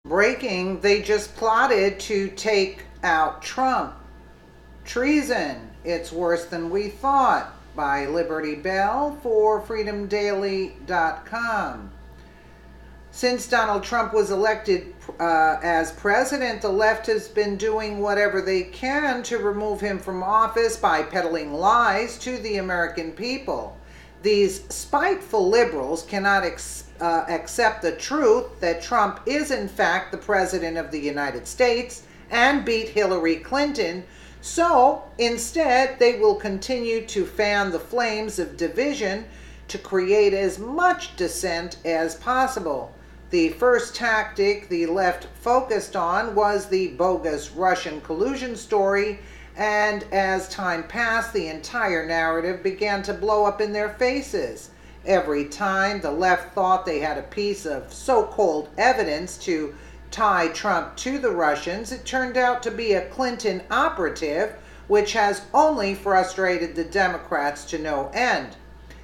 Breaking, they just plotted to take out Trump. Treason, it's worse than we thought, by Liberty Bell for freedomdaily.com. Since Donald Trump was elected as president, the left has been doing whatever they can to remove him from office by peddling lies to the American people. These spiteful liberals cannot accept the truth that Trump is in fact the president of the United States and beat Hillary Clinton. So instead, they will continue to fan the flames of division to create as much dissent as possible. The first tactic the left focused on was the bogus Russian collusion story, and as time passed, the entire narrative began to blow up in their faces. Every time the left thought they had a piece of so-called evidence to tie Trump to the Russians, it turned out to be a Clinton operative, which has only frustrated the Democrats to no end.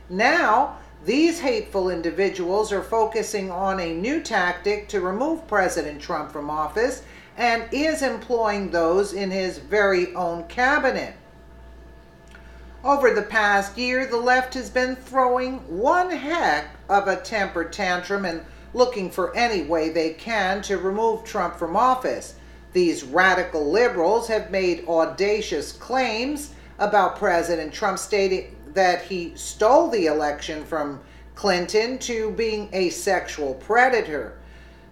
Now, these hateful individuals are focusing on a new tactic to remove President Trump from office and is employing those in his very own cabinet. Over the past year, the left has been throwing one heck of a temper tantrum and looking for any way they can to remove Trump from office. These radical liberals have made audacious claims about President Trump, stating that he stole the election from Clinton to being a sexual predator.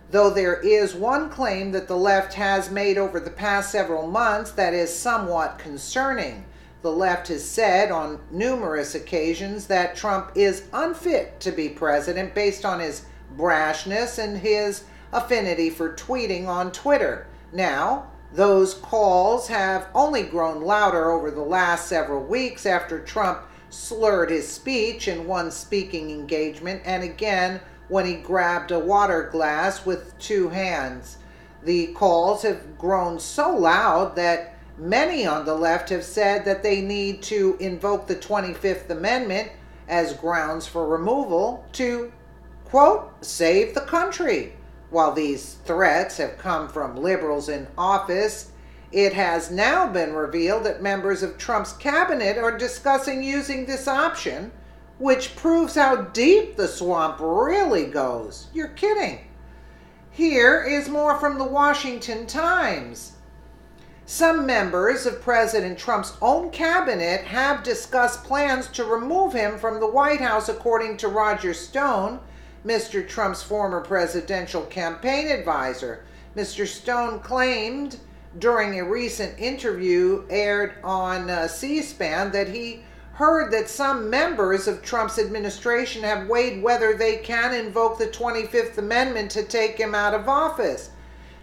Though there is one claim that the left has made over the past several months that is somewhat concerning. The left has said on numerous occasions that Trump is unfit to be president based on his brashness and his affinity for tweeting on Twitter. Now, those calls have only grown louder over the last several weeks after Trump slurred his speech in one speaking engagement and again when he grabbed a water glass with two hands. The calls have grown so loud that many on the left have said that they need to invoke the 25th Amendment as grounds for removal to, quote, save the country. While these threats have come from liberals in office, it has now been revealed that members of Trump's cabinet are discussing using this option, which proves how deep the swamp really goes. You're kidding. Here is more from the Washington Times. Some members of President Trump's own cabinet have discussed plans to remove him from the White House, according to Roger Stone, Mr. Trump's former presidential campaign advisor. Mr. Stone claimed during a recent interview aired on C-SPAN that he heard that some members of Trump's administration have weighed whether they can invoke the 25th Amendment to take him out of office.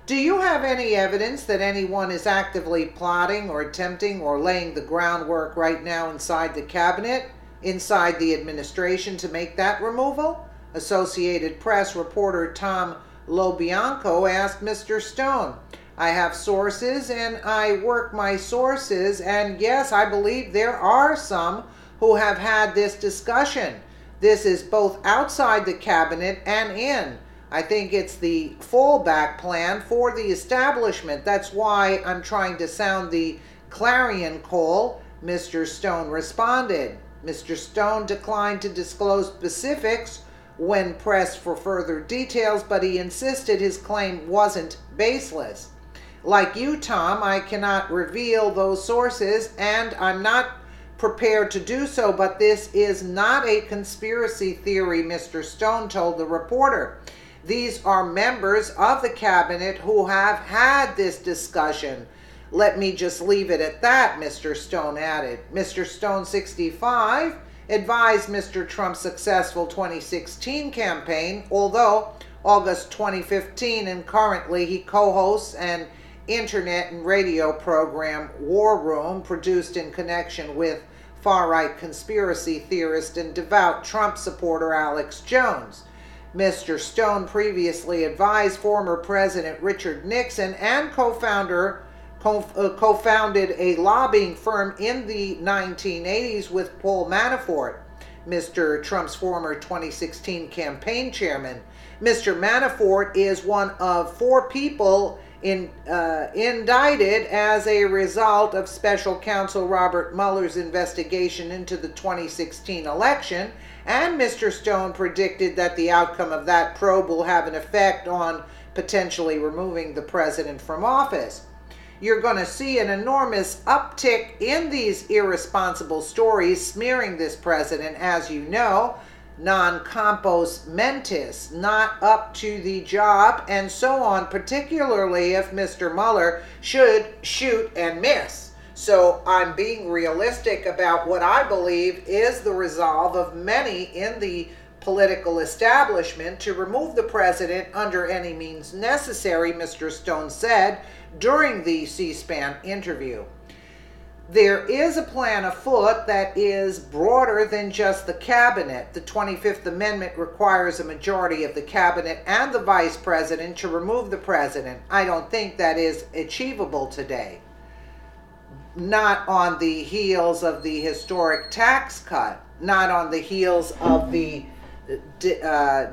Do you have any evidence that anyone is actively plotting or attempting or laying the groundwork right now inside the cabinet, inside the administration, to make that removal? Associated Press reporter Tom LoBianco asked Mr. Stone. I have sources and I work my sources, and yes, I believe there are some who have had this discussion. This is both outside the cabinet and in. I think it's the fallback plan for the establishment. That's why I'm trying to sound the clarion call, Mr. Stone responded. Mr. Stone declined to disclose specifics when pressed for further details, but he insisted his claim wasn't baseless. Like you, Tom, I cannot reveal those sources, and I'm not prepared to do so, but this is not a conspiracy theory, Mr. Stone told the reporter. These are members of the cabinet who have had this discussion. Let me just leave it at that, Mr. Stone added. Mr. Stone, 65, advised Mr. Trump's successful 2016 campaign, although August 2015, and currently he co-hosts an internet and radio program, War Room, produced in connection with far-right conspiracy theorist and devout Trump supporter Alex Jones. Mr. Stone previously advised former President Richard Nixon and co-founded a lobbying firm in the 1980s with Paul Manafort, Mr. Trump's former 2016 campaign chairman. Mr. Manafort is one of 4 people indicted as a result of special counsel Robert Mueller's investigation into the 2016 election, and Mr. Stone predicted that the outcome of that probe will have an effect on potentially removing the president from office. You're going to see an enormous uptick in these irresponsible stories smearing this president, as you know, non compos mentis, not up to the job, and so on, particularly if Mr. Mueller should shoot and miss. So I'm being realistic about what I believe is the resolve of many in the political establishment to remove the president under any means necessary, Mr. Stone said during the C-SPAN interview. There is a plan afoot that is broader than just the cabinet. The 25th Amendment requires a majority of the cabinet and the vice president to remove the president. I don't think that is achievable today. Not on the heels of the historic tax cut, not on the heels of the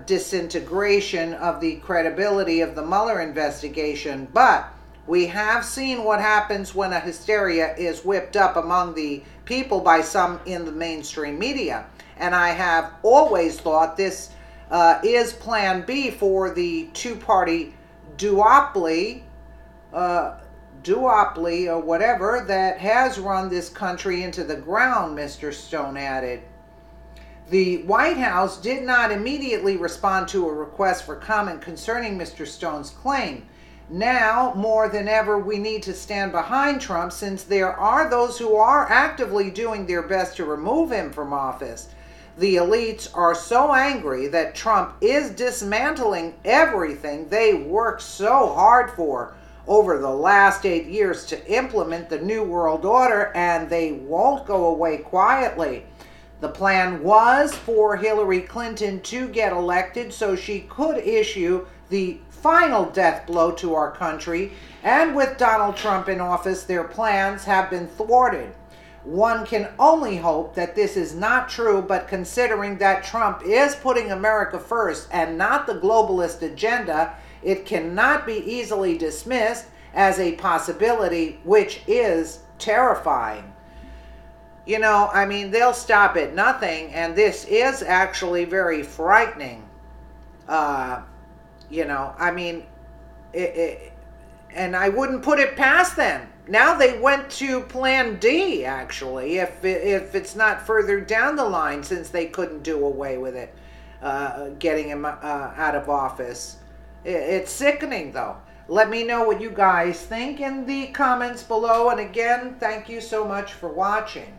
disintegration of the credibility of the Mueller investigation, but we have seen what happens when a hysteria is whipped up among the people by some in the mainstream media. And I have always thought this is plan B for the two-party duopoly or whatever that has run this country into the ground, Mr. Stone added. The White House did not immediately respond to a request for comment concerning Mr. Stone's claim. Now, more than ever, we need to stand behind Trump, since there are those who are actively doing their best to remove him from office. The elites are so angry that Trump is dismantling everything they worked so hard for over the last 8 years to implement the New World Order, and they won't go away quietly. The plan was for Hillary Clinton to get elected so she could issue the final death blow to our country, and with Donald Trump in office, their plans have been thwarted. One can only hope that this is not true, but considering that Trump is putting America first and not the globalist agenda, it cannot be easily dismissed as a possibility, which is terrifying. You know, I mean, they'll stop at nothing, and this is actually very frightening. You know, I mean, and I wouldn't put it past them. Now they went to plan D, actually, if it's not further down the line, since they couldn't do away with it, getting him out of office. It's sickening, though. Let me know what you guys think in the comments below. And again, thank you so much for watching.